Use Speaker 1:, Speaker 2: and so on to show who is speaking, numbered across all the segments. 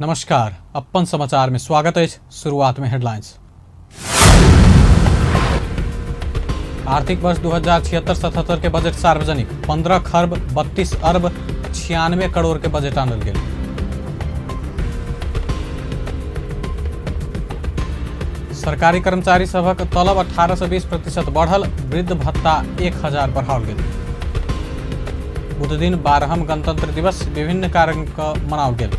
Speaker 1: नमस्कार, अपन समाचार में स्वागत है। शुरुआत में हेडलाइंस। आर्थिक वर्ष 2076-77 के बजट सार्वजनिक 15 खर्ब 32 अरब 96 करोड़ के बजट आनल गेल। सरकारी कर्मचारी सभक तलब 18 से 20% बढ़ल, वृद्ध भत्ता 1000 बढ़ाओल गेल। बुध दिन 12वां गणतंत्र दिवस विभिन्न कार्यक्रम मनाओल गेल।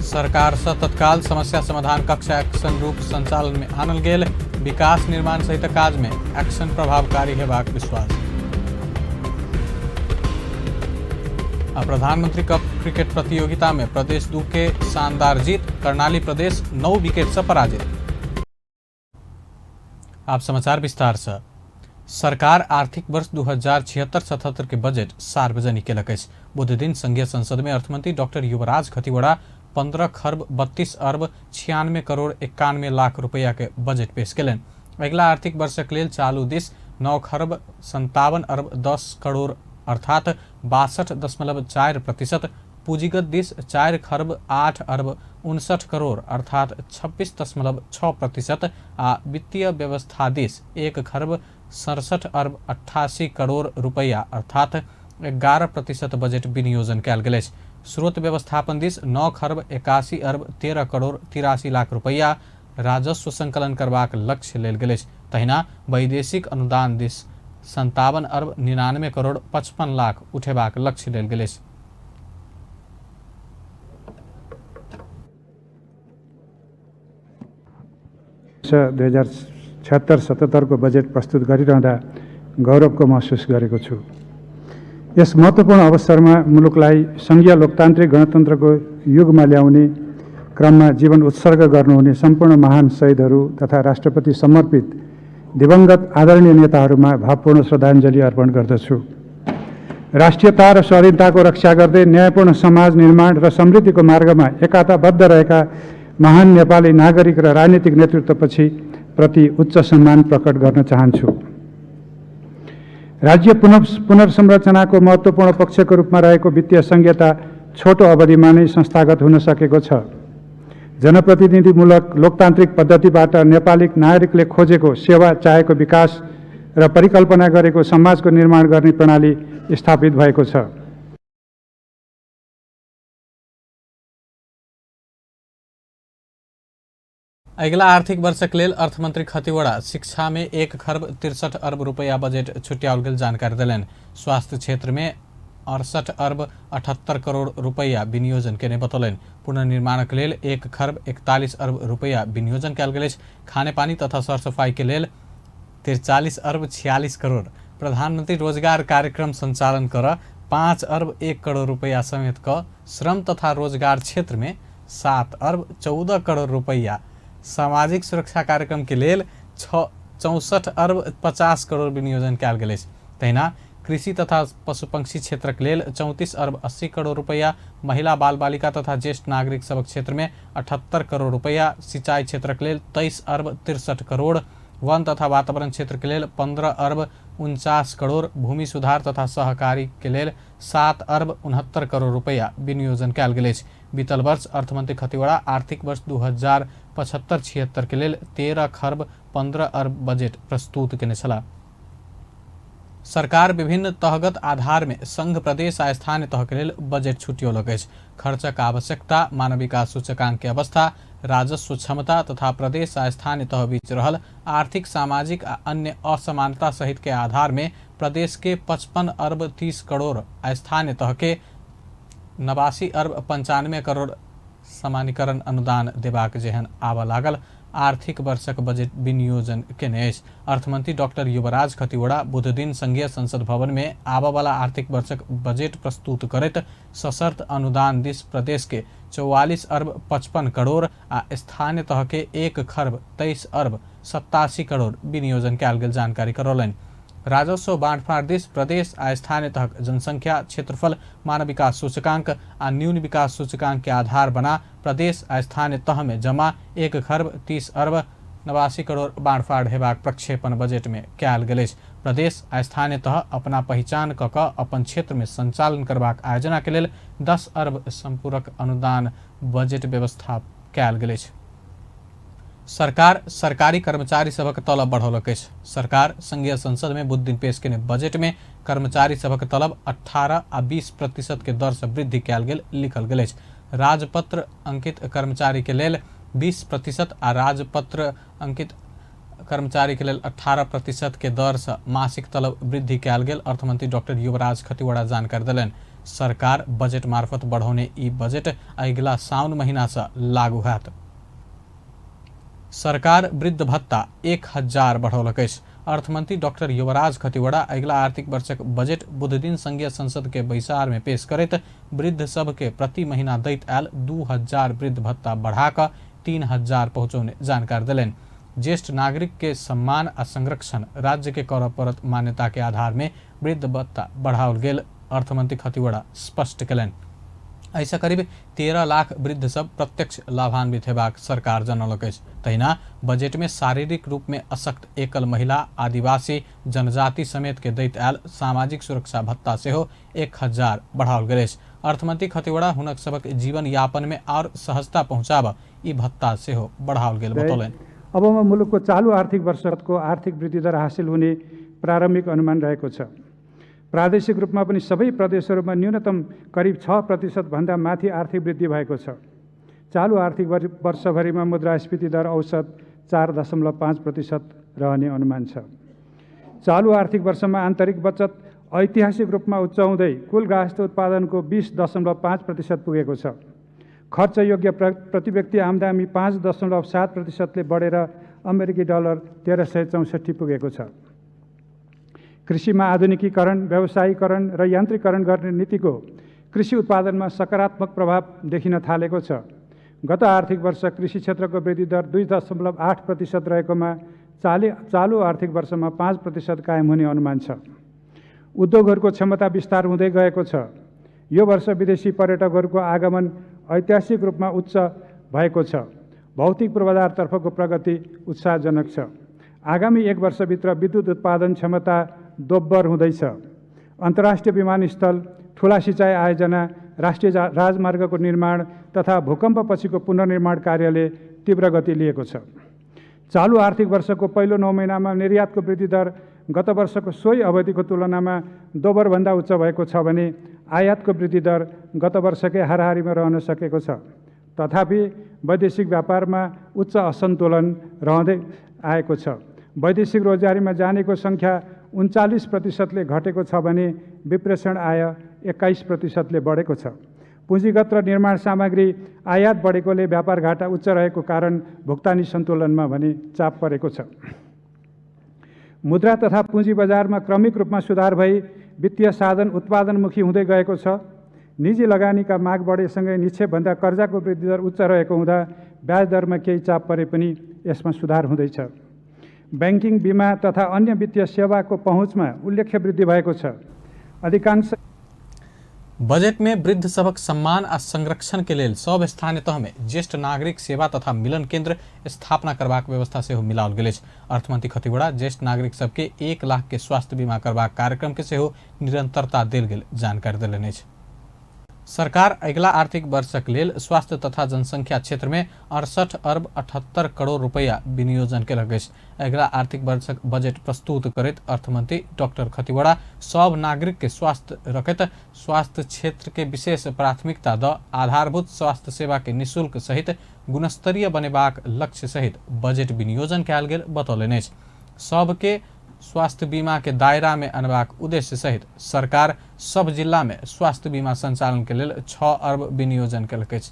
Speaker 1: सरकार से तत्काल समस्या समाधान कक्ष एक्शन रूप संचालन में आनल गेल। विकास निर्माण सहित काज में एक्शन प्रभावकारी हेबाक विश्वास। प्रधानमंत्री कप क्रिकेट प्रतियोगिता में प्रदेश 2 के शानदार जीत, कर्णाली प्रदेश 9 विकेट से पराजित। आप समाचार विस्तार से। सरकार आर्थिक वर्ष 2076-77 के बजट सार्वजनिक केलक अछि। बुध दिन संघीय संसद में अर्थमंत्री डॉक्टर युवराज खतिवड़ा 15 खर्ब 32 अरब 96 करोड़ 91 लाख रुपया के बजट पेश कयलनि। अगिला आर्थिक वर्षक लेल चालू दिस 9 खर्ब 57 अरब 10 करोड़ अर्थात 62.4%, पूंजीगत दिस 4 खर्ब 8 अरब 59 करोड़ अर्थात 26.6% आ वित्तीय व्यवस्था दिस 1 खर्ब 67 अरब 88 करोड़ रुपया अर्थात 11% बजट विनियोजन कयल गेल अछि। स्रोत व्यवस्थापन दिस 9 खर्ब 81 अरब 13 करोड़ 83 लाख रुपया राजस्व संकलन करबाक लक्ष्य लेल गेल अछि। तहिना वैदेशिक अनुदान दिस 57 अरब 99 करोड़ 55 लाख उठेबाक लक्ष्य लेल गेल अछि।
Speaker 2: वर्ष 2076-77 को बजेट प्रस्तुत गरिरहँदा गौरवको महसुस गरेको छु। यस महत्त्वपूर्ण अवसरमा मुलुकलाई संघीय लोकतान्त्रिक गणतन्त्रको युगमा ल्याउने क्रममा जीवन उत्सर्ग गर्नुहुने सम्पूर्ण महान शहीदहरू तथा राष्ट्रपति समर्पित दिवंगत आदरणीय नेताहरूमा भावपूर्ण श्रद्धाञ्जली अर्पण गर्दछु। राष्ट्रियता र स्वाधीनताको रक्षा गर्दै न्यायपूर्ण समाज निर्माण र समृद्धिको मार्गमा एकताबद्ध रहेका महान नेपाली नागरिक र राजनीतिक नेतृत्वपछि प्रति उच्च सम्मान प्रकट गर्न चाहन्छु। राज्य पुनर्संरचनाको महत्त्वपूर्ण पक्षको रूपमा रहेको वित्तीय संघीयता छोटो अवधिमा नै संस्थागत हुन सकेको छ। जनप्रतिनिधिमूलक लोकतान्त्रिक पद्धतिबाट नेपाली नागरिकले खोजेको सेवा चाहेको विकास र परिकल्पना गरेको समाजको निर्माण गर्ने प्रणाली स्थापित भएको छ।
Speaker 1: अगिला आर्थिक वर्षक लेल अर्थमंत्री खतिवड़ा शिक्षा में 1 खर्ब 63 अरब रुपया बजट छुट्याओल गेल जानकारी देलनि। स्वास्थ्य क्षेत्र में 68 अरब 78 करोड़ रुपया विनियोजन केने बतौलनि। पुनर्निर्माणक लेल 1 खर्ब 41 अरब रुपया विनियोजन कयल गेल अछि। खाने पानी तथा सरसफाई के लेल 43 अरब 46 करोड़। प्रधानमंत्री रोजगार कार्यक्रम संचालन कर 5 अरब 1 करोड़ रुपया समेत क श्रम तथा रोजगार क्षेत्र में 7 अरब 14 करोड़ रुपया, सामाजिक सुरक्षा कार्यक्रम के लेल 64 अरब 50 करोड़ विनियोजन कयल गेल अछि। तहिना कृषि तथा पशुपक्षी क्षेत्र के लेल 34 अरब 80 करोड़ रुपया, महिला बाल बालिका तथा ज्येष्ठ नागरिक सब क्षेत्र में 78 करोड़ रुपया, सिंचाई क्षेत्र के लेल 23 अरब 63 करोड़, वन तथा वातावरण क्षेत्र के लेल 15 अरब 49 करोड़, भूमि सुधार तथा सहकारी के लेल 7 अरब 69 करोड़ रुपया विनियोजन कयल गेल अछि। बीतल वर्ष अर्थमंत्री खतिवड़ा आर्थिक वर्ष 2075-76 के लेल 13 खर्ब 15 अरब बजट प्रस्तुत केने छलाह। सरकार विभिन्न तहगत आधार में संघ प्रदेश आ स्थानीय तह के लेल बजट छुट्यौलक अछि। खर्चक आवश्यकता, मानव विकास सूचकांक के अवस्था, राजस्व क्षमता तथा प्रदेश आ स्थानीय तह बीच रहल आर्थिक सामाजिक आ अन्य असमानता सहित के आधार में प्रदेश के 55 अरब 30 करोड़ आ स्थानीय तह के 89 अरब 95 करोड़ समानीकरण अनुदान देबाक जेहन आबऽ लागल आर्थिक वर्षक बजट विनियोजन केने अछि। अर्थमंत्री डॉक्टर युवराज खतिवड़ा बुध दिन संघीय संसद भवन में आबऽ वाला आर्थिक वर्षक बजट प्रस्तुत करैत सशर्त अनुदान दिस प्रदेश के 44 अरब 55 करोड़ आ स्थानीय तह के 1 खर्ब 23 अरब 87 करोड़ विनियोजन कयल गेल जानकारी करौलनि। राजस्व बाँडफाँड दिस प्रदेश आ स्थानीय तहक जनसंख्या, क्षेत्रफल, मानव विकास सूचकांक आ न्यून विकास सूचकांक के आधार बना प्रदेश आ स्थानीय तह में जमा 1 खर्ब 30 अरब 89 करोड़ बाँड़फाँड़ हेबाक प्रक्षेपण बजेट में कयल गेल अछि। प्रदेश आ स्थानीय तह अपना पहचान कऽ कऽ अपन क्षेत्र में संचालन करबाक आयोजना के लेल 10 अरब संपूरक अनुदान बजेट व्यवस्था कयल गेल अछि। सरकार सरकारी कर्मचारी सभक तलब बढ़ौलक अछि। सरकार संघीय संसद में बुध दिन पेश केने बजेट में कर्मचारी सभक तलब 18 आ 20% के दर से वृद्धि कयल गेल लिखल गेल अछि। राजपत्र अंकित कर्मचारी के लेल 20% आ राजपत्र अंकित कर्मचारी के लेल 18% के दर से मासिक तलब वृद्धि कयल गेल अर्थमंत्री डॉक्टर युवराज खतिवड़ा जानकारी देलनि। सरकार बजट मार्फत बढ़ौने ई बजट अगिला साउन महीना से लागू होयत। सरकार वृद्ध भत्ता 1000 बढ़ौलक अछि। अर्थमंत्री डॉक्टर युवराज खतिवड़ा अगिला आर्थिक वर्षक बजट बुध दिन संघीय संसद के बैसार में पेश करैत वृद्ध सब के प्रति महीना दैत आयल 2000 वृद्ध भत्ता बढ़ा कऽ 3000 पहुंचौने जानकारी देलनि। ज्येष्ठ नागरिक के सम्मान आ संरक्षण राज्य के करऽ पड़त मान्यता के आधार में वृद्ध भत्ता बढ़ाओल गेल अर्थमंत्री खतिवड़ा स्पष्ट कयलनि। ऐसा करीब 13 लाख वृद्ध सब प्रत्यक्ष लाभान्वित हेबाक सरकार जनौलक अछि। तहिना बजट में शारीरिक रूप में अशक्त एकल महिला आदिवासी जनजाति समेत के दैत आयल सामाजिक सुरक्षा भत्ता सेहो 1000 बढ़ाओल गेल अछि। अर्थमंत्री खतिवड़ा हुनक सबक जीवन यापन में और सहजता पहुंचाब ई भत्ता सेहो बढ़ाओल गेल बतौलनि।
Speaker 2: अब मुलुक को चालू आर्थिक वर्ष को आर्थिक वृद्धि दर हासिल हुने प्रारंभिक अनुमान रहेको छ। प्रादेशिक रूपमा पनि सबै प्रदेशहरूमा न्यूनतम करिब 6% भन्दा माथि आर्थिक वृद्धि भएको छ। चालू आर्थिक वर्षभरिमा मुद्रास्फीति दर औसत 4.5% रहने अनुमान छ। चालू आर्थिक वर्षमा आन्तरिक बचत ऐतिहासिक रूपमा उच्च हुँदै कुल गार्हस्थ्य उत्पादनको 20.5% पुगेको छ। खर्च योग्य प्रति व्यक्ति आमदानी 5.7% ले बढेर अमेरिकी डलर 1364 पुगेको छ। कृषिमा आधुनिकीकरण, व्यवसायीकरण र यान्त्रिकरण गर्ने नीतिको कृषि उत्पादनमा सकारात्मक प्रभाव देखिन थालेको छ। गत आर्थिक वर्ष कृषि क्षेत्रको वृद्धि दर 2.8% रहेकोमा चालू आर्थिक वर्षमा 5% कायम हुने अनुमान छ। उद्योगहरूको क्षमता विस्तार हुँदै गएको छ। यो वर्ष विदेशी पर्यटकहरूको आगमन ऐतिहासिक रूपमा उच्च भएको छ। भौतिक पूर्वाधारतर्फको प्रगति उत्साहजनक छ। आगामी 1 वर्षभित्र विद्युत उत्पादन क्षमता दोब्बर हुँदैछ। अन्तर्राष्ट्रिय विमानस्थल, ठुला सिँचाइ आयोजना, राष्ट्रिय राजमार्गको निर्माण तथा भूकम्पपछिको पुनर्निर्माण कार्यले तीव्र गति लिएको छ। चालू आर्थिक वर्षको पहिलो 9 महिनामा निर्यातको वृद्धि दर गत वर्षको सोही अवधिको तुलनामा दोब्बरभन्दा उच्च भएको छ भने आयातको वृद्धि दर गत वर्षकै हाराहारीमा रहन सकेको छ। तथापि वैदेशिक व्यापारमा उच्च असन्तुलन रहँदै आएको छ। वैदेशिक रोजगारीमा जानेको सङ्ख्या 39% ले घटेको छ भने विप्रेषण आय 21% ले बढेको छ। पुँजीगत र निर्माण सामग्री आयात बढेकोले व्यापार घाटा उच्च रहेको कारण भुक्तानी सन्तुलनमा भने चाप परेको छ। मुद्रा तथा पुँजी बजारमा क्रमिक रूपमा सुधार भई वित्तीय साधन उत्पादनमुखी हुँदै गएको छ। निजी लगानीका माग बढेसँगै निक्षेपभन्दा कर्जाको वृद्धि दर उच्च रहेको हुँदा ब्याज दरमा केही चाप परे पनि यसमा सुधार हुँदैछ। बैंकिङ, बीमा तथा अन्य वित्तीय सेवाको पहुँचमा उल्लेख्य वृद्धि भएको छ। अधिकांश
Speaker 1: बजट में वृद्ध सबक सम्मान आ संरक्षण के लेल सब स्थानीय तह में ज्येष्ठ नागरिक सेवा तथा मिलन केन्द्र स्थापना करबाक व्यवस्था सेहो मिलाओल गेल अछि। अर्थमंत्री खतिवड़ा ज्येष्ठ नागरिक सबके 1 लाख के स्वास्थ्य बीमा करबाक कार्यक्रम के सेहो निरंतरता देल गेल जानकारी देलनि अछि। सरकार अगिला आर्थिक वर्षक लेल स्वास्थ्य तथा जनसंख्या क्षेत्र में 68 अरब 78 करोड़ रुपया विनियोजन केलक अछि। अगिला आर्थिक वर्षक बजट प्रस्तुत करैत अर्थमंत्री डॉक्टर खतिवड़ा सब नागरिक के स्वास्थ्य रखैत स्वास्थ्य क्षेत्र के विशेष प्राथमिकता द आधारभूत स्वास्थ्य सेवा के निःशुल्क सहित गुणस्तरीय बनेबाक लक्ष्य सहित बजट विनियोजन कयल गेल बतौलनि अछि। सबके स्वास्थ्य बीमा के दायरा में अनबाक उद्देश्य सहित सरकार सब जिला में स्वास्थ्य बीमा संचालन के लेल 6 अरब विनियोजन केलक अछि।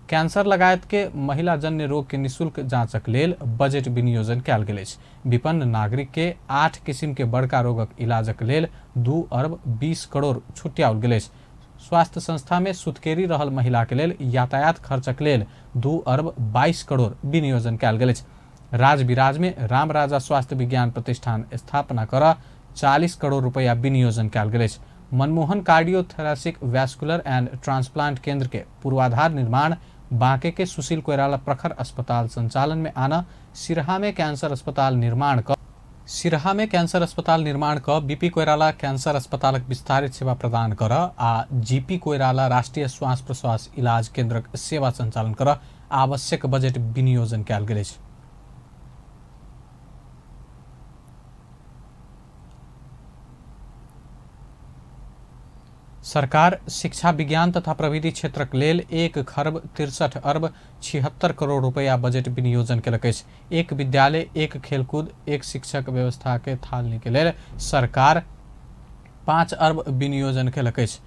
Speaker 1: कैंसर लगायत के महिला जन्य रोग के निःशुल्क जांचक लेल बजट विनियोजन कयल गेल अछि। विपन्न नागरिक के 8 किसिम के बड़का रोगक इलाजक लेल 2 अरब 20 करोड़ छुट्याओल गेल अछि। स्वास्थ्य संस्था में सुतकेरी रहल महिला के लेल यातायात खर्चक लेल 2 अरब 22 करोड़ विनियोजन कयल गेल अछि। राजविराज में राम राजा स्वास्थ्य विज्ञान प्रतिष्ठान स्थापना कर 40 करोड़ रुपया विनियोजन कयल गेल अछि। Manmohan cardiothoracic vascular and transplant केंद्र के पूर्वाधार निर्माण बांके के सुशील कोइराला प्रखर अस्पताल संचालन में आना, सिरहा में कैंसर अस्पताल निर्माण क बीपी कोइराला कैंसर अस्पतालक विस्तारित सेवा प्रदान कर आ जीपी कोइराला राष्ट्रीय श्वास प्रश्वास इलाज केन्द्रक सेवा संचालन कर आवश्यक बजेट विनियोजन कयल गेल अछि। सरकार शिक्षा विज्ञान तथा प्रविधि क्षेत्रक लेल 1,63,76,76 करोड़ रुपया बजेट विनियोजन केलक अछि। एक विद्यालय एक खेलकूद एक शिक्षक व्यवस्था के थालनी के लेल सरकार 5 अरब विनियोजन केलक अछि।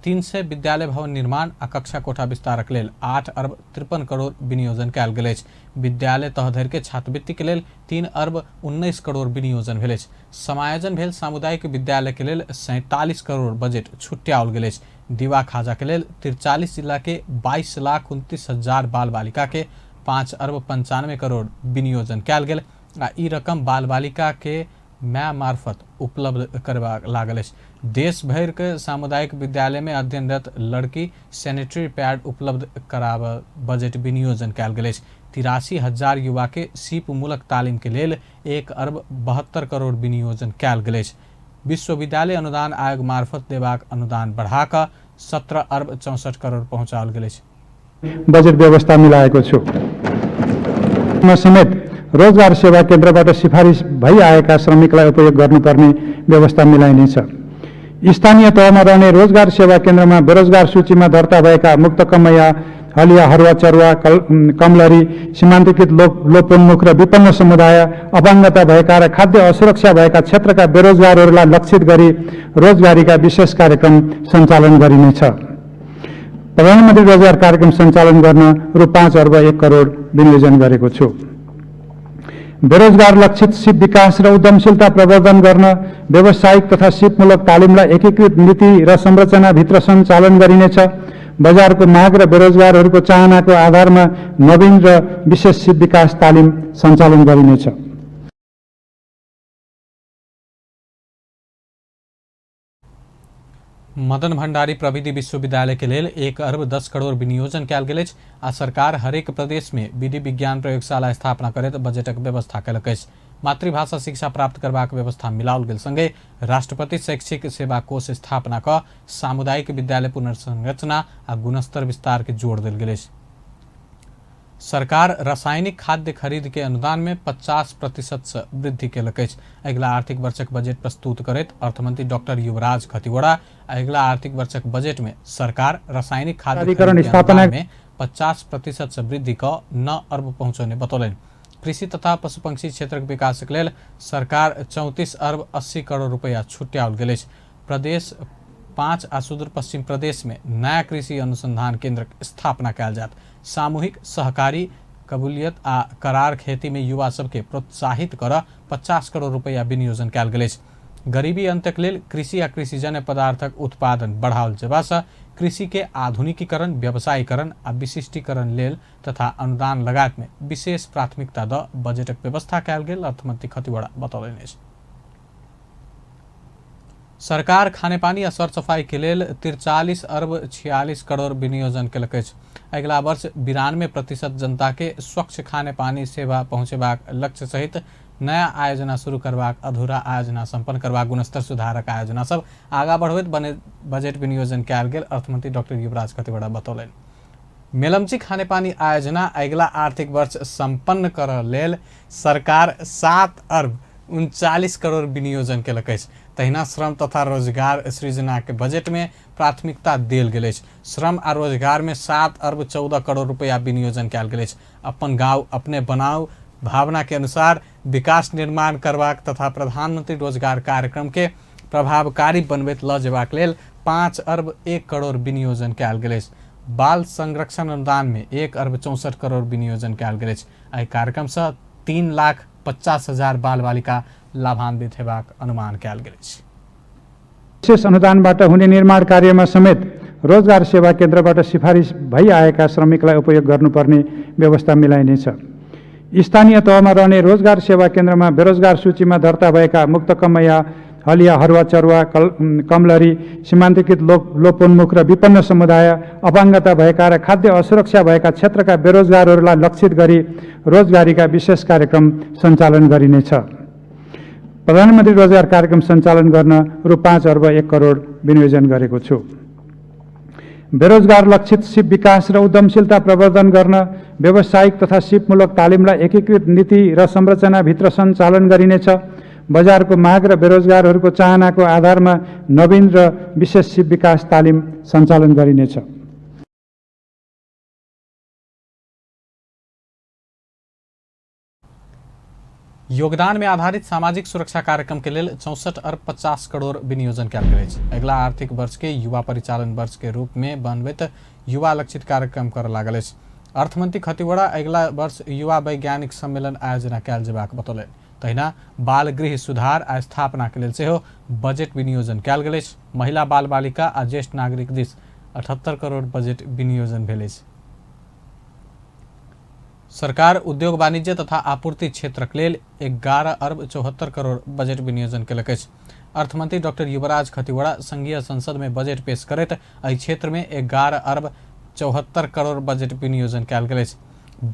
Speaker 1: 300 विद्यालय भवन निर्माण आ कक्षा कोठा विस्तारक लेल 8 अरब 53 करोड़ विनियोजन कयल गेल अछि। विद्यालय तह धरि के छात्रवृत्ति के लेल 3 अरब 19 करोड़ विनियोजन भेल अछि। समायोजन भेल सामुदायिक विद्यालय के लेल 47 करोड़ बजेट छुट्याओल गेल अछि। दीवा खाजा के लेल 43 जिला के 22,29,000 बाल बालिका के 5 अरब 95 करोड़ विनियोजन कयल गेल आ ई रकम बाल बालिका के माय मार्फत उपलब्ध करबा लागल अछि। देश भर के सामुदायिक विद्यालय में अध्ययनरत लड़की सैनिटरी पैड उपलब्ध कराब बजेट विनियोजन कयल गेल अछि। 83,000 युवा के सीप मूलक तालीम के लेल 1 अरब 72 करोड़ विनियोजन कयल गेल अछि। विश्वविद्यालय अनुदान आयोग मार्फत देबाक अनुदान बढ़ा क 17 अरब 64 करोड़ पहुँचाओल गेल अछि।
Speaker 2: बजेट व्यवस्था मिलाएको छु। समेत रोजगार सेवा केन्द्रबाट सिफारिस भई आएका श्रमिकलाई उपयोग गर्नुपर्ने व्यवस्था मिलाइनेछ। स्थानीय तहमा रहने रोजगार सेवा केन्द्रमा बेरोजगार सूचीमा दर्ता भएका मुक्त कमैया, हलिया, हरुवा, चरुवा, कमलरी, सीमान्तकृत लोपोन्मुख र विपन्न समुदाय, अपाङ्गता भएका र खाद्य असुरक्षा भएका क्षेत्रका बेरोजगारहरूलाई लक्षित गरी रोजगारीका विशेष कार्यक्रम सञ्चालन गरिनेछ। प्रधानमन्त्री रोजगार कार्यक्रम सञ्चालन गर्न रु 5 अर्ब 1 करोड विनियोजन गरेको छु। बेरोजगार लक्षित सिप विकास र उद्यमशीलता प्रवर्धन गर्न व्यावसायिक तथा सिपमूलक तालिमलाई एकीकृत नीति र संरचनाभित्र सञ्चालन गरिनेछ। बजारको माग र बेरोजगारहरूको चाहनाको आधारमा नवीन र विशेष सिप विकास तालिम सञ्चालन गरिनेछ।
Speaker 1: मदन भण्डारी प्रविधि विश्वविद्यालय के लेल 1 अरब 10 करोड़ विनियोजन कयल गेल अछि आ सरकार हरेक प्रदेश में विधि विज्ञान प्रयोगशाला स्थापना करैत बजेटक व्यवस्था कयलक अछि। मातृभाषा शिक्षा प्राप्त करबाक व्यवस्था मिलाओल गेल संगे राष्ट्रपति शैक्षिक सेवा कोष स्थापना क सामुदायिक विद्यालय पुनर्संरचना आ गुणस्तर विस्तार के जोड़ देल गेल अछि। सरकार रासायनिक खाद्य खरीद के अनुदान में 50% से वृद्धि केलक अछि। अगिला आर्थिक वर्षक बजेट प्रस्तुत करैत अर्थमंत्री डॉक्टर युवराज खतिवड़ा अगिला आर्थिक वर्षक बजेट में सरकार रासायनिक खाद्य खरीद के अनुदान में 50% से वृद्धि क 9 अरब पहुंचाउने बतौलनि। कृषि तथा पशुपक्षी क्षेत्रक विकासक लेल सरकार 34 अरब 80 करोड़ रुपया छुट्याओल गेल अछि। प्रदेश 5 आ सुदूर पश्चिम प्रदेश में नया कृषि अनुसंधान केन्द्र स्थापना कयल जायत। सामूहिक सहकारी कबूलियत आ करार खेती में युवा सबके प्रोत्साहित कर 50 करोड़ रुपया विनियोजन कयल गेल अछि। गरीबी अंत्यक लेल कृषि आ कृषिजन्य पदार्थक उत्पादन बढ़ाओल जेबा सँ कृषि के आधुनिकीकरण, व्यवसायीकरण आ विशिष्टीकरण लेल तथा अनुदान लगायत में विशेष प्राथमिकता द बजेटक व्यवस्था कयल गेल अर्थमंत्री खतिवड़ा बतौलनि अछि। सरकार खानेपानी आ सरसफाई के लेल 43 अरब 46 करोड़ विनियोजन केलक अछि। अगिला वर्ष 92% जनता के स्वच्छ खाने पानी सेवा पहुंचेबाक लक्ष्य सहित नया आयोजना शुरू करबाक, अधूरा आयोजना संपन्न करबाक, गुणस्तर सुधारक आयोजना सब आगा बढ़बैत बजेट विनियोजन कयल गेल अर्थमंत्री डॉक्टर युवराज खतिवड़ा बतौलनि। मेलम्ची खानेपानी आयोजना अगिला आर्थिक वर्ष संपन्न करऽ लेल सरकार 7 अरब 39 करोड़ विनियोजन केलक अछि। तहिना श्रम तथा रोजगार सृजना के बजेट में प्राथमिकता देल गेल अछि। श्रम आ रोजगार में 7 अरब 14 करोड़ रुपया विनियोजन कयल गेल अछि। अपन गाँव अपने बनाओ भावना के अनुसार विकास निर्माण करबाक तथा प्रधानमंत्री रोजगार कार्यक्रम के प्रभावकारी बनबैत ल जेबाक लेल 5 अरब 1 करोड़ विनियोजन कयल गेल अछि। बाल संरक्षण अनुदान में 1 अरब 64 करोड़ विनियोजन कयल गेल अछि। एहि कार्यक्रम से 3,50,000 बाल बालिका लाभान्वित हेबाक अनुमान कयल गेल अछि।
Speaker 2: विशेष अनुदानबाट हुने निर्माण कार्यमा समेत रोजगार सेवा केन्द्रबाट सिफारिस भई आएका श्रमिकलाई उपयोग गर्नुपर्ने व्यवस्था मिलाइनेछ। स्थानीय तहमा रहने रोजगार सेवा केन्द्रमा बेरोजगार सूचीमा दर्ता भएका मुक्त कमैया, हलिया हरुवा चरुवा कमलरी सीमान्तकृत लोपोन्मुख र विपन्न समुदाय अपाङ्गता भएका र खाद्य असुरक्षा भएका क्षेत्रका बेरोजगारहरूलाई लक्षित गरी रोजगारीका विशेष कार्यक्रम सञ्चालन गरिनेछ। प्रधानमन्त्री रोजगार कार्यक्रम सञ्चालन गर्न रु 5 अर्ब 1 करोड विनियोजन गरेको छु। बेरोजगार लक्षित सिप विकास र उद्यमशीलता प्रवर्धन गर्न व्यावसायिक तथा सिपमूलक तालिमलाई एकीकृत नीति र संरचनाभित्र सञ्चालन गरिनेछ। बजारको माग र बेरोजगारहरूको चाहनाको आधारमा नवीन र विशेष सिप विकास तालिम सञ्चालन गरिनेछ।
Speaker 1: योगदान में आधारित सामाजिक सुरक्षा कार्यक्रम के लिए 64 अर्ब 50 करोड़ विनियोजन कयल गेल अछि। अगिला आर्थिक वर्ष के युवा परिचालन वर्ष के रूप में बनबैत युवा लक्षित कार्यक्रम कर लागल अछि। अर्थमंत्री खतिवड़ा अगिला वर्ष युवा वैज्ञानिक सम्मेलन आयोजना कयल जेबाक बतौलनि। तहिना बाल गृह सुधार आ स्थापना के लेल सेहो बजेट विनियोजन कयल गेल अछि। महिला बाल बालिका आ ज्येष्ठ नागरिक दिस 78 करोड़ बजेट विनियोजन भेल अछि। सरकार उद्योग वाणिज्य तथा आपूर्ति क्षेत्रक लेल 11 अर्ब 74 करोड़ बजेट विनियोजन केलक अछि। अर्थमंत्री डॉक्टर युवराज खतिवड़ा संघीय संसद में बजेट पेश करैत एहि क्षेत्र में 11 अर्ब 74 करोड़ बजेट विनियोजन कयल गेल अछि।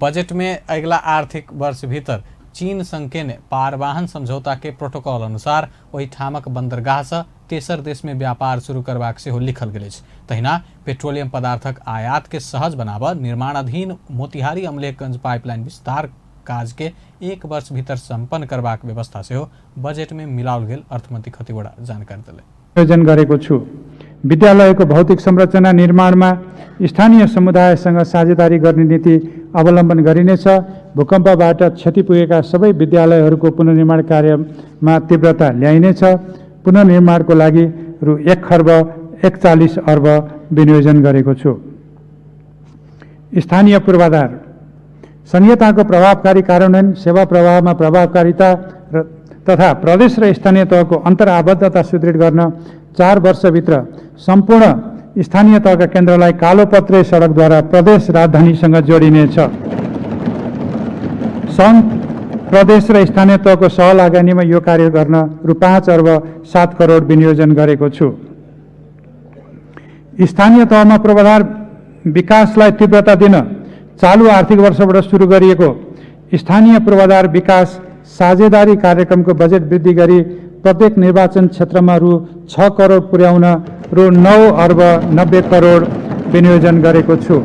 Speaker 1: बजेट में अगिला आर्थिक वर्ष भीतर चीन संग केने पारवाहन समझौता के प्रोटोकॉल अनुसार ओहि ठामक बंदरगाह से तेसर देश में व्यापार शुरू करबाक सेहो लिखल गेल अछि। तहिना पेट्रोलियम पदार्थक आयात के सहज बनाबा, निर्माणाधीन मोतिहारी अमलेखगंज पाइपलाइन विस्तार काज के 1 वर्ष भीतर संपन्न करबाक व्यवस्था सेहो बजेट में मिलाओल गेल अर्थमंत्री खतिवड़ा जानकारी देले।
Speaker 2: आयोजन गरेको छु। विद्यालयको भौतिक संरचना निर्माणमा स्थानीय समुदायसँग साझेदारी गर्ने नीति अवलम्बन गरिनेछ। भूकम्पबाट क्षति पुगेका सबै विद्यालयहरूको पुनर्निर्माण कार्यमा तीव्रता ल्याइनेछ। पुनर्निर्माणको लागि रु 1 खर्ब 41 अर्ब विनियोजन गरेको छु। स्थानीय पूर्वाधार संहिताको प्रभावकारी कार्यान्वयन, सेवा प्रवाहमा प्रभावकारिता तथा प्रदेश र स्थानीय तहको अन्तर्आबद्धता सुदृढ गर्न 4 वर्षभित्र सम्पूर्ण स्थानीय तहका केन्द्रलाई कालोपत्रे सडकद्वारा प्रदेश राजधानीसँग जोडिनेछ। सङ्घ, प्रदेश र स्थानीय तहको सहलागनीमा यो कार्य गर्न रु 5 अर्ब 7 करोड विनियोजन गरेको छु। स्थानीय तहमा पूर्वाधार विकासलाई तीव्रता दिन चालु आर्थिक वर्षबाट सुरु गरिएको स्थानीय पूर्वाधार विकास साझेदारी कार्यक्रमको बजेट वृद्धि गरी प्रत्येक निर्वाचन क्षेत्रमा रु 6 करोड पुर्याउन रु 9 अर्ब 90 करोड विनियोजन गरेको छु।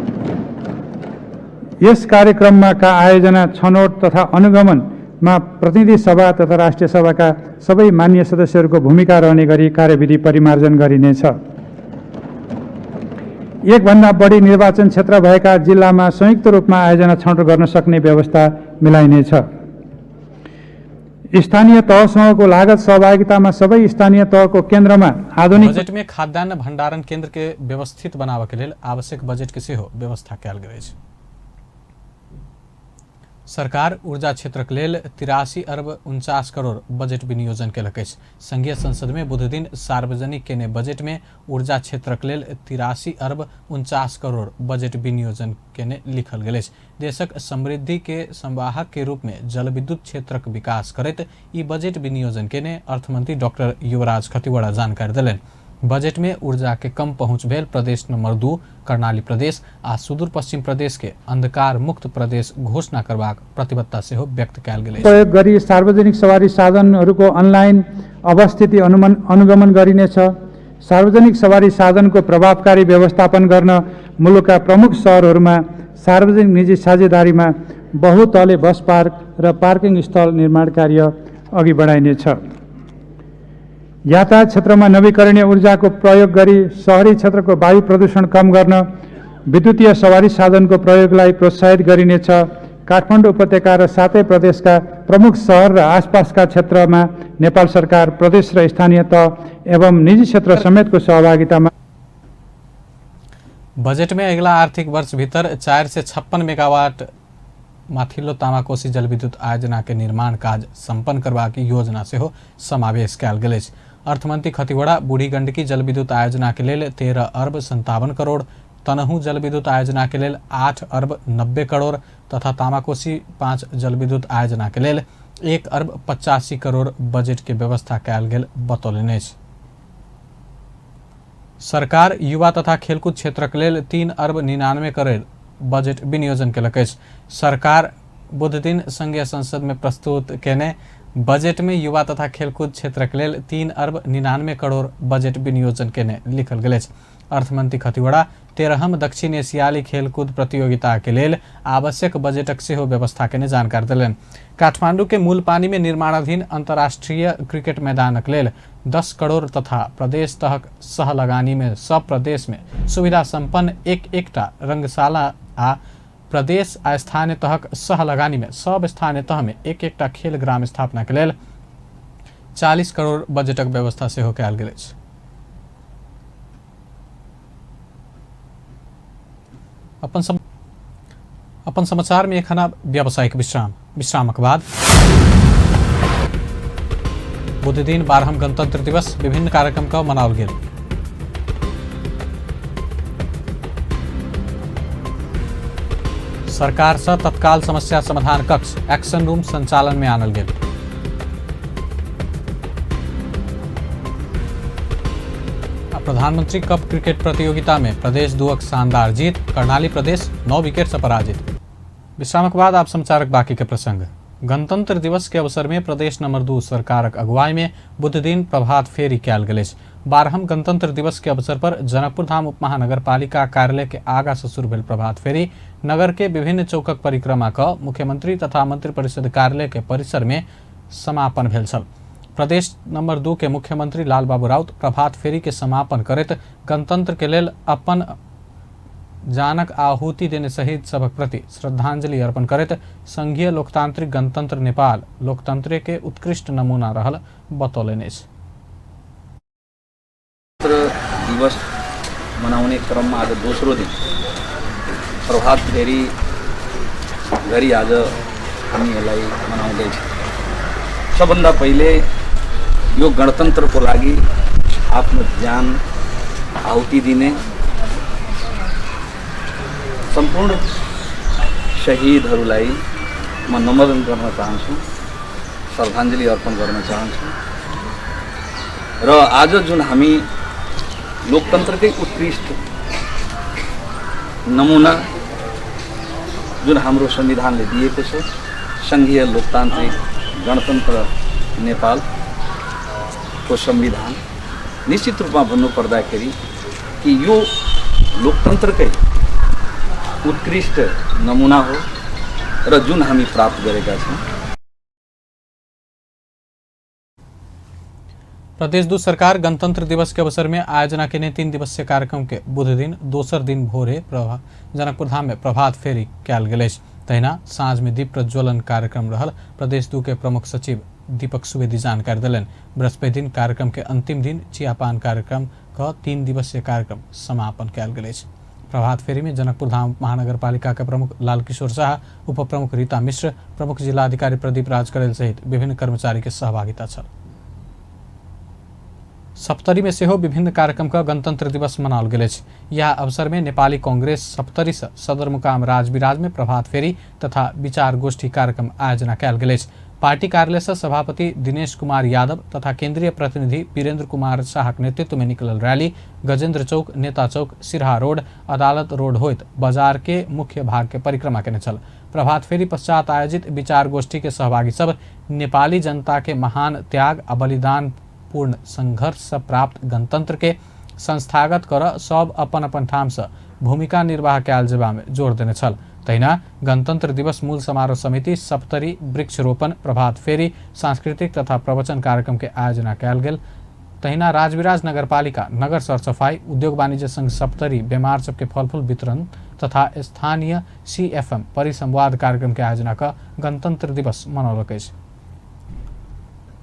Speaker 2: यस कार्यक्रममा का आयोजना, छनौट तथा अनुगमनमा प्रतिनिधि सभा तथा राष्ट्रिय सभाका सबै मान्य सदस्यहरूको भूमिका रहने गरी कार्यविधि परिमार्जन गरिनेछ। एकभन्दा बढी निर्वाचन क्षेत्र भएका जिल्लामा संयुक्त रूपमा आयोजना छनौट गर्न सक्ने व्यवस्था मिलाइनेछ। स्थानीय तहसँगको लागत सहभागितामा सबै स्थानीय तहको केन्द्रमा आधुनिक
Speaker 1: बजेट में खाद्यान्न भंडारण केन्द्र के व्यवस्थित बनाबा के लेल आवश्यक बजेट के सेहो व्यवस्था कयल गेल अछि। सरकार ऊर्जा क्षेत्रक लेल 83 अर्ब 49 करोड़ बजेट विनियोजन केलक अछि। संघीय संसद में बुध दिन सार्वजनिक केने बजेट में ऊर्जा क्षेत्रक लेल 83 अर्ब 49 करोड़ बजेट विनियोजन केने लिखल गेल अछि। देशक समृद्धि के संवाहक के रूप में जलविद्युत क्षेत्रक विकास करैत ई बजेट विनियोजन केने अर्थमंत्री डॉक्टर युवराज खतिवड़ा जानकारी देलनि। बजेट में ऊर्जा के कम पहुंच भेल प्रदेश नंबर 2 कर्णाली प्रदेश आ सुदूर पश्चिम प्रदेश के अंधकार मुक्त प्रदेश घोषणा करबाक प्रतिबद्धता सेहो व्यक्त कयल गेल अछि।
Speaker 2: प्रयोग गरी सार्वजनिक सवारी साधनहरूको अनलाइन अवस्थिति अनुगमन गरिनेछ। सार्वजनिक सवारी साधनको प्रभावकारी व्यवस्थापन गर्न मुलुकका प्रमुख शहरहरूमा सार्वजनिक निजी साझेदारीमा बहुतले बस पार्क र पार्किङ स्थल निर्माण कार्य अघि बढाइनेछ। यातायात क्षेत्रमा नवीकरणीय ऊर्जाको प्रयोग गरी शहरी क्षेत्रको वायु प्रदूषण कम गर्न विद्युतीय सवारी साधनको प्रयोगलाई प्रोत्साहित गरिनेछ। काठमाडौँ उपत्यका र सातै प्रदेशका प्रमुख शहर र आसपासका क्षेत्रमा नेपाल सरकार, प्रदेश र स्थानीय तह एवं निजी क्षेत्र समेतको सहभागितामा
Speaker 1: बजेट में अगला आर्थिक वर्ष भीतर 4 से 56 मेगावाट माथिल्लो तामाकोसी जलविद्युत आयोजना के निर्माण कार्य संपन्न करबाक योजना सेहो समावेश कयल गेल अछि। अर्थमंत्री खतिवड़ा बूढ़ी गंडकी जलविद्युत आयोजना के लेल 13 अर्ब 57 करोड़, तनहू जलविद्युत आयोजना के लेल 8 अर्ब 90 करोड़ तथा तामाकोसी 5 जलविद्युत आयोजना के लेल 1 अरब 85 करोड़ बजेट के व्यवस्था कयल गेल बतौलनि अछि। सरकार युवा तथा खेलकूद क्षेत्रक लेल 3 अरब 99 करोड़ बजेट विनियोजन केलक अछि। सरकार बुध दिन संघीय संसद में प्रस्तुत केने बजेट में युवा तथा खेलकूद क्षेत्रक लेल 3 अरब 99 करोड़ बजेट विनियोजन केने लिखल गेल अछि। अर्थमंत्री खतिवड़ा 13हम दक्षिण एशियाली खेलकूद प्रतियोगिता के लेल आवश्यक बजेटक सेहो व्यवस्था केने जानकारी देलनि। काठमांडू के मूलपानी में निर्माणाधीन अंतर्राष्ट्रीय क्रिकेट मैदानक लेल 10 करोड़ तथा प्रदेश तहक सह लगानी में सब प्रदेश में सुविधा संपन्न एकटा रंगशाला आ प्रदेश आ स्थानीय तहक सह लगानी में सब स्थानीय तह में एकटा खेल ग्राम स्थापना के लेल 40 करोड़ बजेटक व्यवस्था सेहो कयल गेल अछि। अपन समाचार में एखन व्यावसायिक विश्रामक बाद बुध दिन 12हम गणतंत्र दिवस विभिन्न कार्यक्रम का मनाओल गेल। सरकार से तत्काल समस्या समाधान कक्ष एक्शन रूम संचालन में आनल गेल। प्रधानमंत्री कप क्रिकेट प्रतियोगिता में प्रदेश 2 शानदार जीत, कर्णाली प्रदेश 9 विकेट से पराजित। विश्राम के बाद आप समाचारक बाकी के प्रसंग। गणतंत्र दिवस के अवसर में प्रदेश नंबर 2 सरकारक अगुवाई में बुध दिन प्रभात फेरी कयल गेल अछि। 12हम गणतंत्र दिवस के अवसर पर जनकपुर धाम उप महानगर पालिका कार्यालय के आगा से शुरू भेल प्रभात फेरी नगर के विभिन्न चौकक परिक्रमा क मुख्यमंत्री तथा मंत्री परिषद कार्यालय के परिसर में समापन भेल छल। प्रदेश नंबर 2 के मुख्यमंत्री लाल बाबू राउत प्रभात फेरी के समापन करैत गणतंत्र के लेल अपन जानक आहुति देने शहीद सबक प्रति श्रद्धांजलि अर्पण करैत संघीय लोकतांत्रिक गणतंत्र नेपाल लोकतंत्र के उत्कृष्ट नमूना रहल बतौलनि अछि।
Speaker 3: दिवस मनाउने क्रममा आज दोस्रो दिन प्रभात फेरी गरी आज हामी यसलाई मनाउँदैछौँ। सबभन्दा पहिले यो गणतन्त्रको लागि आफ्नो ज्यान आहुति दिने सम्पूर्ण शहीदहरूलाई म नमन गर्न चाहन्छु, श्रद्धाञ्जलि अर्पण गर्न चाहन्छु। र आज जुन हामी लोकतन्त्रकै उत्कृष्ट नमुना जुन हाम्रो संविधानले दिएको छ, संघीय लोकतान्त्रिक गणतन्त्र नेपालको संविधान निश्चित रूपमा भन्नुपर्दाखेरि कि यो लोकतन्त्रकै उत्कृष्ट नमुना हो र जुन हामी प्राप्त गरेका छौँ।
Speaker 1: प्रदेश 2 सरकार गणतंत्र दिवस के अवसर में आयोजना के 3 दिवसीय कार्यक्रम के बुध दिन दोसर दिन भोरे जनकपुर धाम में प्रभात फेरी कयल गेल अछि। तहिना साँझ में दीप प्रज्वलन कार्यक्रम रहल। प्रदेश 2 के प्रमुख सचिव दीपक सुवेदी जानकारी दिलनि। बृहस्पति दिन कार्यक्रम के अंतिम दिन चियापान कार्यक्रम का 3 दिवसीय कार्यक्रम समापन कयल गेल अछि। प्रभात फेरी में जनकपुर धाम महानगर पालिका के प्रमुख लाल किशोर शाह, उप प्रमुख रीता मिश्र, प्रमुख जिलाधिकारी प्रदीप राज करेल सहित विभिन्न कर्मचारी के सहभागिता छल। सप्तरी में सेहो विभिन्न कार्यक्रम का गणतंत्र दिवस मनाओल गेल अछि। यह अवसर में नेपाली कांग्रेस सप्तरी से सदरमुकाम राजविराज में प्रभात फेरी तथा विचार गोष्ठी कार्यक्रम आयोजना कयल गेल अछि। पार्टी कार्यालय से सभापति दिनेश कुमार यादव तथा केंद्रीय प्रतिनिधि वीरेंद्र कुमार शाहक नेतृत्व में निकलल रैली गजेंद्र चौक, नेता चौक, सिरहा रोड, अदालत रोड होइत बाजार के मुख्य भाग के परिक्रमा केने छल। प्रभात फेरी पश्चात आयोजित विचार गोष्ठी के सहभागी सब नेपाली जनता के महान त्याग आ बलिदान पूर्ण संघर्ष से प्राप्त गणतंत्र के संस्थागत कर सब अपन अपन ठाम से भूमिका निर्वाह कयल जेबा में जोर देने छल। तहिना गणतंत्र दिवस मूल समारोह समिति सप्तरी, वृक्षरोपण, प्रभात फेरी, सांस्कृतिक तथा प्रवचन कार्यक्रम के आयोजना कयल गेल। तहिना राजविराज नगर पालिका नगर सरसफाई, उद्योग वाणिज्य संघ सप्तरी बेमार सबके फलफूल वितरण तथा स्थानीय CFM परिसंवाद कार्यक्रम के आयोजना का गणतंत्र दिवस मनौलक अछि।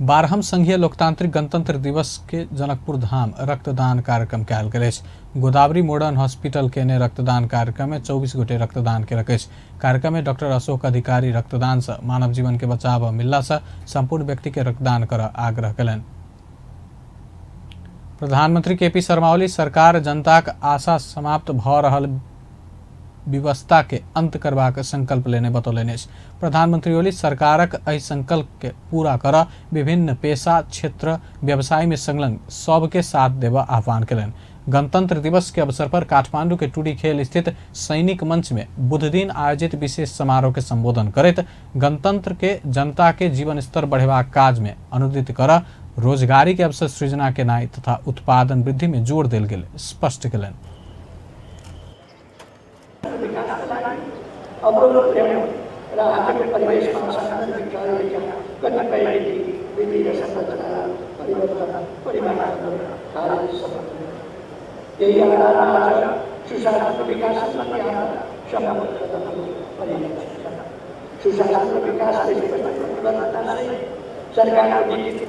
Speaker 1: 12हम संघीय लोकतांत्रिक गणतंत्र दिवस के जनकपुर धाम रक्तदान कार्यक्रम कयल गेल अछि। गोदावरी मॉडर्न हॉस्पिटल के ने रक्तदान कार्यक्रम में 24 गोटे रक्तदान केलक अछि। कार्यक्रम में डॉक्टर अशोक अधिकारी रक्तदान से मानव जीवन के बचाव मिलला से संपूर्ण व्यक्ति के रक्तदान कर आग्रह कयलनि। प्रधानमंत्री KP शर्मा ओली सरकार जनताक आशा समाप्त भ रहल व्यवस्था के अंत करबाक संकल्प लेने बतौलनि। प्रधानमंत्री ओली सरकारक एहि संकल्प के पूरा कर विभिन्न पेशा क्षेत्र व्यवसाय में संलग्न सबके साथ देवा आह्वान कयलनि। गणतंत्र दिवस के अवसर पर काठमांडू के टूडी खेल स्थित सैनिक मंच में बुध दिन आयोजित विशेष समारोह के संबोधन करैत गणतंत्र के जनता के जीवन स्तर बढ़ेबाक काज में अनुदित कर रोजगारी के अवसर सृजना के नाई तथा उत्पादन वृद्धि में जोड़ देल गेल स्पष्ट कयलनि।
Speaker 4: यही आज सुशासन विकास सुशासन विकास सरकार नीति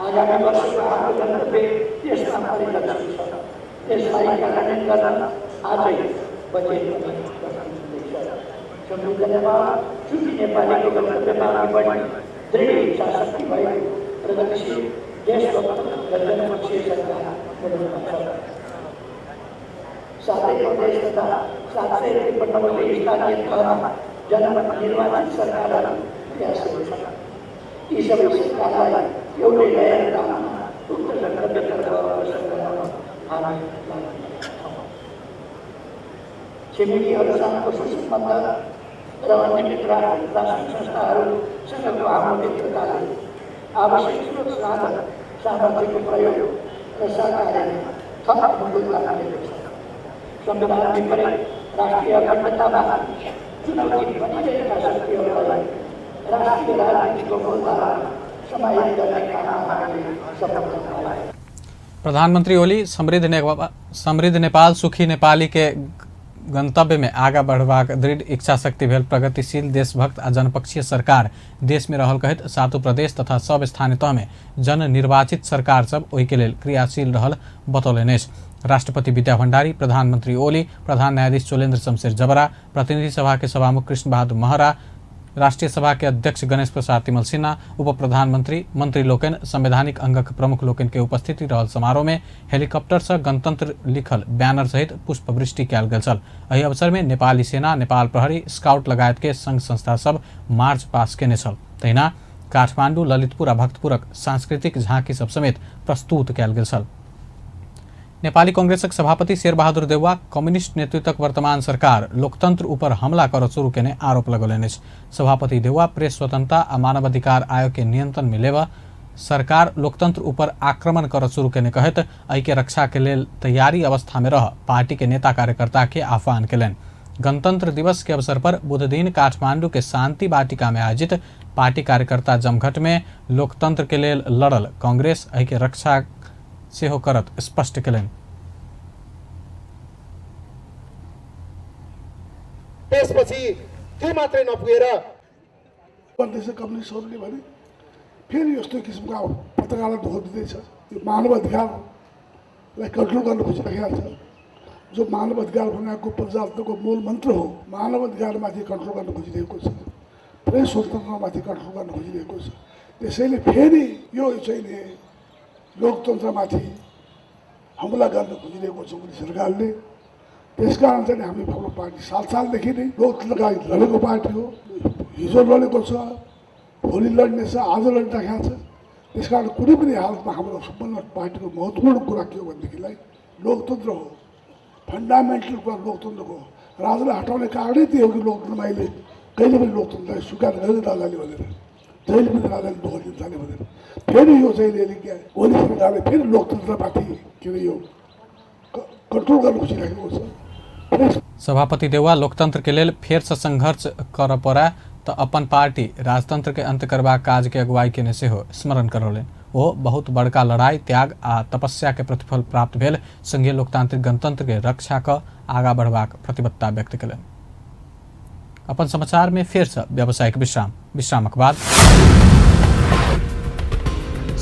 Speaker 4: आगामी वर्षको हाम्रो गन्तव्य यसमा परिलक्षित छ। यसलाई कार्यान्वयन गर्न आजै बजेट संविधानमा छुट्टी नेपालीको गन्तव्यमा अघि बढ्ने दृढ इच्छाशक्ति भएको प्रगतिशील देशभक्त र जनपक्षीय सरकार हुनुपर्छ। साथै प्रदेश तथा 753 स्थानीय तहमा जनमत निर्वाचित सरकारहरू क्रियाशील छन्। यी सबै सरकारलाई एउटै नयाँ ढङ्गमा उक्त गन्तव्यतर्फ अग्रसर गराउन हामी लाग्छौँ। छिमेकीहरूसँगको सुसम्बन्ध र अन्य मित्रहरू राष्ट्रिय संस्थाहरूसँगको हाम्रो मित्रताले आवश्यक स्रोत साधन सामर्थ्यको प्रयोग र सहकार्यमा थप मजबुत राखिएको छ। संविधान विपरीत राष्ट्रिय अखण्डतामा चुनौती बनिरहेका शक्तिहरूलाई राष्ट्रिय राजनीतिको मूलधारामा समाहित गर्ने काममा हामीले सफलता पायौँ।
Speaker 1: प्रधानमंत्री ओली समृद्ध नेपाल सुखी नेपाली के गंतव्य में आगा बढ़वाक दृढ़ इच्छा शक्ति भेल प्रगतिशील देशभक्त आ जनपक्षीय सरकार देश में रहल कहत सातों प्रदेश तथा सब स्थानीय तह में जन निर्वाचित सरकार सब ओहि के लेल क्रियाशील रहल बतौलनि। राष्ट्रपति विद्या भण्डारी, प्रधानमंत्री ओली, प्रधान न्यायाधीश चोलेन्द्र शमशेर जबरा, प्रतिनिधि सभा के सभामुख कृष्ण बहादुर महरा, राष्ट्रीय सभा के अध्यक्ष गणेश प्रसाद तिमल सिन्हा, उप प्रधानमंत्री, मंत्री लोकन, संवैधानिक अंगक प्रमुख लोकन के उपस्थिति रहल समारोह में हेलीकॉप्टर से गणतंत्र लिखल बैनर सहित पुष्पवृष्टि कयल गेल छल। एहि अवसर में नेपाली सेना, नेपाल प्रहरी, स्काउट लगायत के संघ संस्था सब मार्च पास केने छल। तहिना काठमांडू, ललितपुर आ भक्तपुरक सांस्कृतिक झांकी सब समेत प्रस्तुत कयल गेल छल। नेपाली कांग्रेसक सभापति शेरबहादुर देउवा कम्युनिस्ट नेतृत्वक वर्तमान सरकार लोकतंत्र ऊपर हमला कर शुरू केने आरोप लगौलनि। सभापति देउवा प्रेस स्वतंत्रता आ मानवाधिकार आयोग के नियंत्रण में लेवा सरकार लोकतंत्र ऊपर आक्रमण कर शुरू केने कहत एहि के रक्षा के लेल तैयारी अवस्था में रह पार्टी के नेता कार्यकर्ता के आह्वान केलनि। गणतंत्र दिवस के अवसर पर बुध दिन काठमांडू के शांति वाटिका में आयोजित पार्टी कार्यकर्ता जमघट में लोकतंत्र के लेल लड़ल कांग्रेस एहि के रक्षा सेहो करत स्पष्ट केलनि।
Speaker 5: त्यसपछि त्यो मात्रै नपुगेर
Speaker 6: कम्युनिस्टहरूले भने फेरि यस्तो किसिमको पत्रकारलाई धोका दिँदैछ। यो मानव अधिकारलाई कन्ट्रोल गर्न खोजिरहेको छ। जो मानव अधिकार भनेको प्रजातन्त्रको मूल मन्त्र हो, मानव अधिकारमाथि कन्ट्रोल गर्न खोजिरहेको छ, प्रेस स्वतन्त्रतामाथि कन्ट्रोल गर्न खोजिरहेको छ। त्यसैले फेरि यो चाहिँ लोकतन्त्रमाथि हमला गर्न खोजिरहेको छ उनी सरकारले। त्यसकारण चाहिँ हामी हाम्रो पार्टी सालदेखि नै लोकतन्त्रका लागि लडेको पार्टी हो। हिजो लडेको छ, भोलि लड्ने छ, आज लडिरहेको छ। त्यसकारण कुनै पनि हालतमा हाम्रो सबभन्दा पार्टीको महत्त्वपूर्ण कुरा के हो भनेदेखिलाई लोकतन्त्र हो, फन्डामेन्टल कुरा लोकतन्त्रको हो। राजालाई हटाउने कारणै त्यही हो कि लोकतन्त्रमा अहिले कहिले पनि लोकतन्त्रलाई स्वीकार गरेन राजाले भनेर, जहिले पनि राजाले धोका दिन थाल्यो भनेर। फेरि यो चाहिँ ओली सरकारले फेरि लोकतन्त्रमाथि के अरे यो कन्ट्रोल गर्न खोजिरहेको छ।
Speaker 1: सभापति देउवा लोकतंत्र के लेल फेर से संघर्ष कर पड़ा तो अपन पार्टी राजतंत्र के अंत करबा काज के अगुवाई केने सेहो स्मरण करौलनि। ओ बहुत बड़का लड़ाई, त्याग आ तपस्या के प्रतिफल प्राप्त भेल संघीय लोकतांत्रिक गणतंत्र के रक्षा क आगा बढ़बाक प्रतिबद्धता व्यक्त कयलनि। अपन समाचार में फेर से व्यावसायिक विश्रामक बाद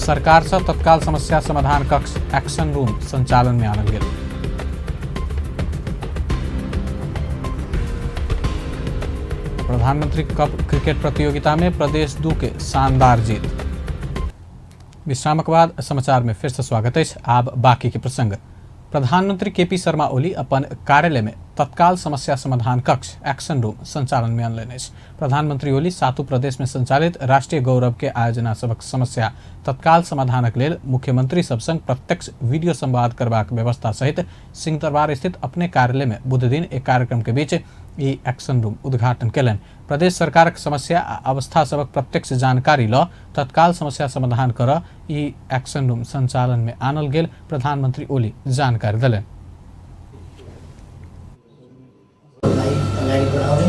Speaker 1: सरकार से तत्काल समस्या समाधान कक्ष एक्शन रूम संचालन में आनल गेल। प्रधानमंत्री कप क्रिकेट प्रतियोगिता में प्रदेश 2 के शानदार जीत। विश्रामक बाद समाचार में फिर से स्वागत है। आब बाकी के प्रसंग। प्रधानमंत्री केपी शर्मा ओली अपन कार्यालय में तत्काल समस्या समाधान कक्ष एक्शन रूम संचालन में अनलैन। प्रधानमंत्री ओली 7 प्रदेश में संचालित राष्ट्रीय गौरव के आयोजना सबक समस्या तत्काल समाधानक लेल मुख्यमंत्री सब संग प्रत्यक्ष वीडियो संवाद करबाक व्यवस्था सहित सिंहदरबार स्थित अपने कार्यालय में बुध दिन एक कार्यक्रम के बीच ई एक्शन रूम उद्घाटन कयलनि। प्रदेश सरकारक समस्या आ अवस्था सबक प्रत्यक्ष जानकारी ल तत्काल समस्या समाधान कर ई एक्शन रूम संचालन में आनल गेल प्रधानमंत्री ओली जानकारी देलनि।
Speaker 7: अगाडि बढाउने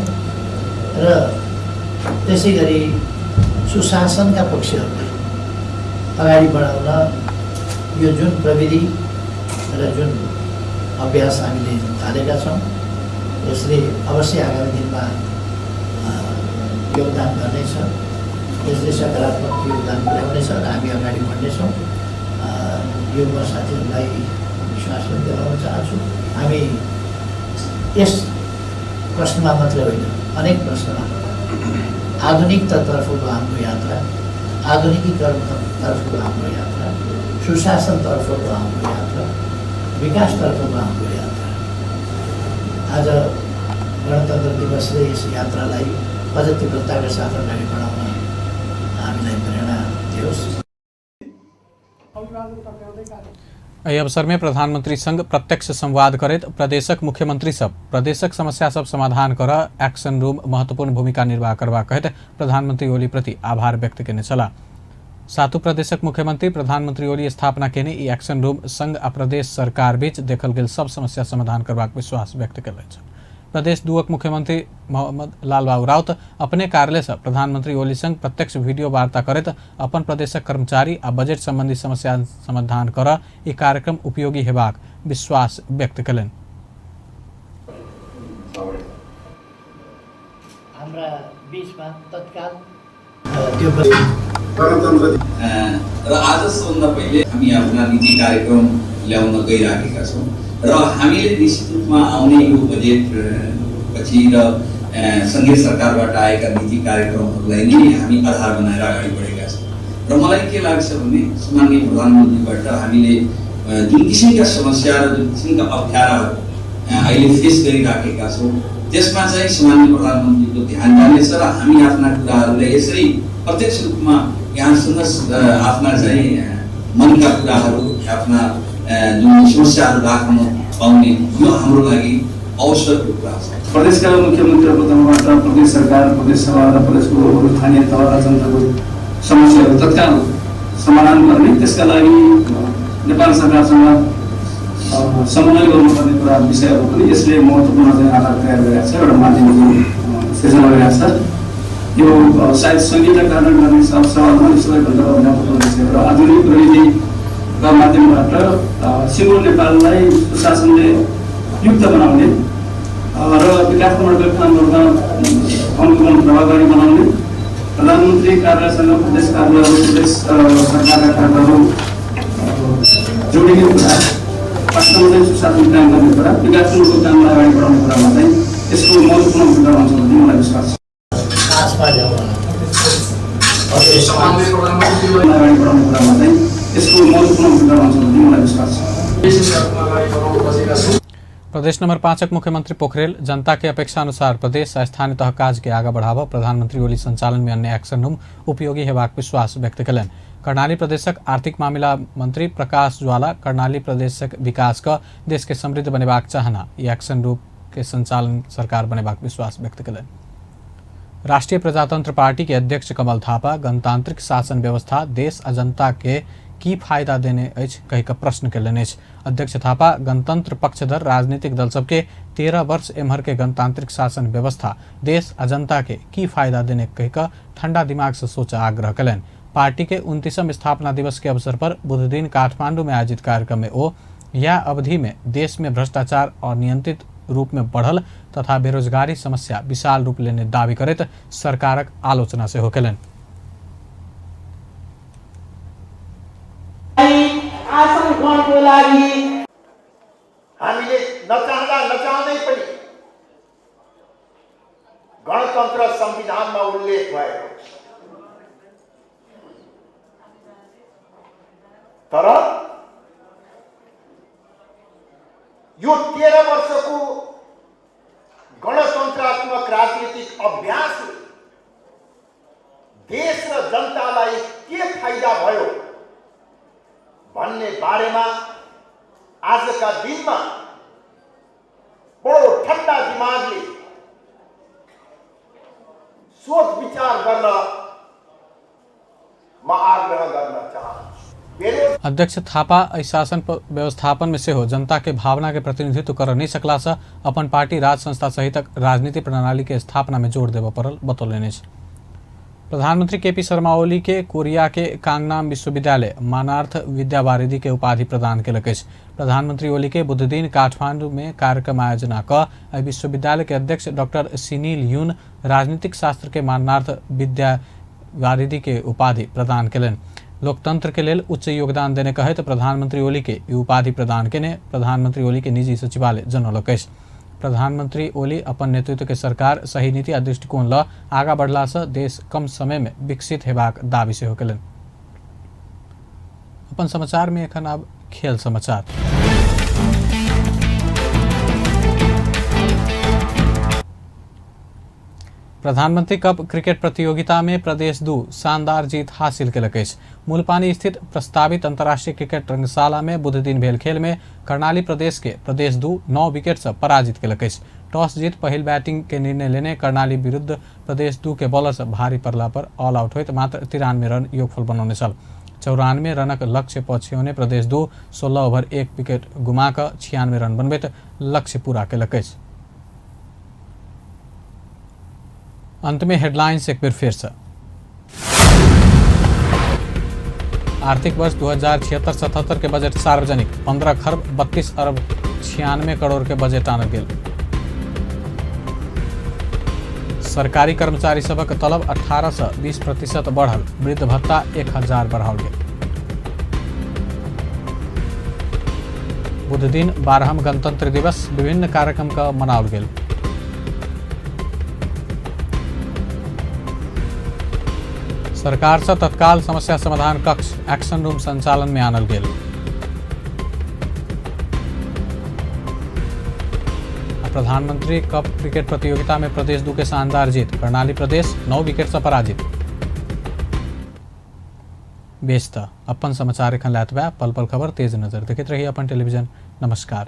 Speaker 7: र त्यसै गरी सुशासनका पक्षहरूलाई अगाडि बढाउन यो जुन प्रविधि र जुन अभ्यास हामीले थालेका छौँ यसले अवश्य आगामी दिनमा योगदान गर्नेछ। यसले सकारात्मक योगदान पुर्याउनेछ र हामी अगाडि बढ्नेछौँ। यो म साथीहरूलाई विश्वास पनि दिलाउन चाहन्छु। हामी यस प्रश्नमा मात्र होइन अनेक प्रश्नमा आधुनिकतातर्फको हाम्रो यात्रा, आधुनिकीकरणतर्फको हाम्रो यात्रा, सुशासनतर्फको हाम्रो यात्रा, विकासतर्फको हाम्रो यात्रा। आज गणतन्त्र दिवसले यस यात्रालाई अझ तीव्रताका साथ अगाडि बढाउन हामीलाई प्रेरणा दियोस्।
Speaker 1: एहि अवसर में प्रधानमंत्री संग प्रत्यक्ष संवाद करैत प्रदेशक मुख्यमंत्री सब प्रदेशक समस्या सब समाधान कर एक्शन रूम महत्वपूर्ण भूमिका निर्वाह करबा कहत प्रधानमंत्री ओली प्रति आभार व्यक्त केने छलाह। 7 प्रदेशक मुख्यमंत्री प्रधानमंत्री ओली स्थापना केने ई एक्शन रूम संघ आ प्रदेश सरकार बीच देखल गेल सब समस्या समाधान करबाक विश्वास व्यक्त कयलनि। प्रदेश 2 मुख्यमंत्री मोहम्मद लालबाबू राउत अपने कार्यालय से प्रधानमंत्री ओली संग प्रत्यक्ष वीडियो वार्ता करैत अपन प्रदेशक कर्मचारी आ बजेट संबंधी समस्या समाधान कर ई कार्यक्रम उपयोगी हेबाक विश्वास व्यक्त कयलनि।
Speaker 7: हाम्रा बीचमा तत्काल
Speaker 3: र आज सबभन्दा पहिले हामी आफ्ना नीति कार्यक्रम ल्याउन गइराखेका छौँ र हामीले निश्चित रूपमा आउने यो बजेट पछि र सङ्घीय सरकारबाट आएका नीति कार्यक्रमहरूलाई नै हामी आधार बनाएर अगाडि बढेका छौँ। र मलाई के लाग्छ भने सामान्य प्रधानमन्त्रीबाट हामीले जुन किसिमका समस्या र जुन किसिमका अप्ठ्याराहरू अहिले फेस गरिराखेका छौँ त्यसमा चाहिँ सामान्य प्रधानमन्त्रीको ध्यान जानेछ र हामी आफ्ना कुराहरूलाई यसरी प्रत्यक्ष रूपमा यहाँसँग आफ्ना चाहिँ मनका कुराहरू आफ्ना जुन समस्याहरू राख्न पाउने यो हाम्रो लागि अवसरको कुरा छ।
Speaker 8: प्रदेशका मुख्यमन्त्रीहरूको तर्फबाट प्रदेश सरकार, प्रदेश सभा र प्रदेशको स्थानीय तह राजतन्त्रको समस्याहरू तत्काल समाधान गर्ने, त्यसका लागि नेपाल सरकारसँग समन्वय गर्नुपर्ने कुरा विषयहरू पनि यसले महत्त्वपूर्ण चाहिँ आधार तयार गरेका छ, एउटा माध्यम सृजना गरेका छ। यो सायद संहिता कार्यान्वयन गर्ने सवालमा सबैभन्दा महत्त्वपूर्ण विषय र आधुनिक प्रविधिका माध्यमबाट सिङ्गो नेपाललाई सुशासनले युक्त बनाउने र विकासमूलक कामहरूमा अनुगमन प्रभावकारी बनाउने, प्रधानमन्त्री कार्यालयसँग प्रदेश कार्यालयहरू, प्रदेश सरकारका कार्यहरू जोडिने कुरा, वास्तवमा चाहिँ सुशासन कायम गर्ने कुरा, विकासमूलक कामलाई अगाडि बढाउने कुरामा चाहिँ यसको महत्त्वपूर्ण भूमिका रहन्छ भन्ने मलाई विश्वास छ। अगाडि बढाउने कुरामा चाहिँ यसको महत्त्वपूर्ण भूमिका रहन्छ भन्ने मलाई विश्वास छ।
Speaker 1: प्रदेश नंबर 5 मुख्यमंत्री पोखरेल जनता के अपेक्षा अनुसार प्रदेश आ स्थानीय तह काज के आगा बढ़ावा प्रधानमंत्री ओली संचालन में अन्य एक्शन रूम उपयोगी हेबाक विश्वास व्यक्त कयलनि। कर्णाली प्रदेशक आर्थिक मामला मंत्री प्रकाश ज्वाला कर्णाली प्रदेशक विकास का देश के समृद्ध बनेबाक चाहना ई एक्शन रूम के संचालन सरकार बनेबाक विश्वास व्यक्त कयलनि। राष्ट्रीय प्रजातंत्र पार्टी के अध्यक्ष कमल थापा गणतांत्रिक शासन व्यवस्था देश आ जनता के की फायदा देने कही का प्रश्न कयलनि। अध्यक्ष थापा गणतंत्र पक्षधर राजनीतिक दल सबके 13 वर्ष एम्हर के गणतांत्रिक शासन व्यवस्था देश आ जनता के की फायदा देने कही का ठंडा दिमाग से सोचा आग्रह कयलनि। पार्टी के 29वां स्थापना दिवस के अवसर पर बुध दिन काठमांडू में आयोजित कार्यक्रम में वो यह अवधि में देश में भ्रष्टाचार और नियंत्रित रूप में बढ़ल तथा बेरोजगारी समस्या विशाल रूप लेने दावी करत सरकारक आलोचना से होकलन।
Speaker 5: आसन ग्रहणको लागि हामीले नचाहँदा नचाहँदै पनि गणतन्त्र संविधानमा उल्लेख भएको छ। तर यो 13 वर्षको गणतन्त्रात्मक राजनीतिक अभ्यासले देश र जनतालाई के फाइदा भयो भन्ने बारेमा आजका दिनमा बडो ठन्डा दिमागले सोच विचार गर्न म आग्रह गर्न चाहन्छु।
Speaker 1: अध्यक्ष थापा एहि शासन व्यवस्थापन में से हो जनता के भावना के प्रतिनिधित्व कर नहीं सकला से अपन पार्टी राज संस्था सहित राजनीति प्रणाली के स्थापना में जोर देव पड़ल बतौलनि। प्रधानमंत्री केपी शर्मा ओली के कोरिया के कांगनाम विश्वविद्यालय मानार्थ विद्यावारिधि के उपाधि प्रदान केलक। प्रधानमंत्री ओली के बुध दिन काठमांडू में कार्यक्रम आयोजना क विश्वविद्यालय के अध्यक्ष डॉक्टर सिनील यून राजनीतिक शास्त्र के मानार्थ विद्यावारिधि के उपाधि प्रदान केलन। लोकतंत्र के लेल उच्च योगदान देने कहे तो प्रधानमंत्री ओली के उपाधि प्रदान केने प्रधानमंत्री ओली के निजी सचिवालय जनौलक। प्रधानमंत्री ओली अपन नेतृत्व के सरकार सही नीति आ दृष्टिकोण ल आगा बढ़ला से देश कम समय में विकसित हेबाक दावी से होकेलन। अपन समाचार में एखन आब खेल समाचार। प्रधानमंत्री कप क्रिकेट प्रतियोगिता में प्रदेश 2 शानदार जीत हासिल केलक। मूलपानी स्थित प्रस्तावित अंतर्राष्ट्रीय क्रिकेट रंगशाला में बुध दिन भेल खेल में कर्णाली प्रदेश के प्रदेश 2 9 विकेट से पराजित केलक। टॉस जीत पहिल बैटिंग के निर्णय लेने कर्णाली विरुद्ध प्रदेश 2 के बॉलर से भारी पड़ला पर ऑल आउट होते मात्र 93 रन योगफल बनौने छल। 94 रनक लक्ष्य पछ्याउने प्रदेश 2 16 ओवर 1 विकेट गुमा 96 रन बनबैत लक्ष्य पूरा केलक। अंत में हेडलाइंस एक बार फिर से। आर्थिक वर्ष 2076-77 के बजट सार्वजनिक 15 खरब 32 अरब 96 करोड़ के बजट आनल गेल। सरकारी कर्मचारी सबक तलब 18 से 20% बढ़ल। वृद्ध भत्ता 1000 बढ़ाओल गेल। बुध दिन 12वां गणतंत्र दिवस विभिन्न कार्यक्रम का मनाओल गेल। सरकार से तत्काल समस्या समाधान कक्ष एक्शन रूम संचालन में आनल गेल। प्रधानमंत्री कप क्रिकेट प्रतियोगिता में प्रदेश 2 के शानदार जीत। कर्णाली प्रदेश 9 विकेट से पराजित। बेचता अपन समाचार एखन लात बा पल पल खबर तेज नजर देखते रहिए अपन टेलीविजन। नमस्कार।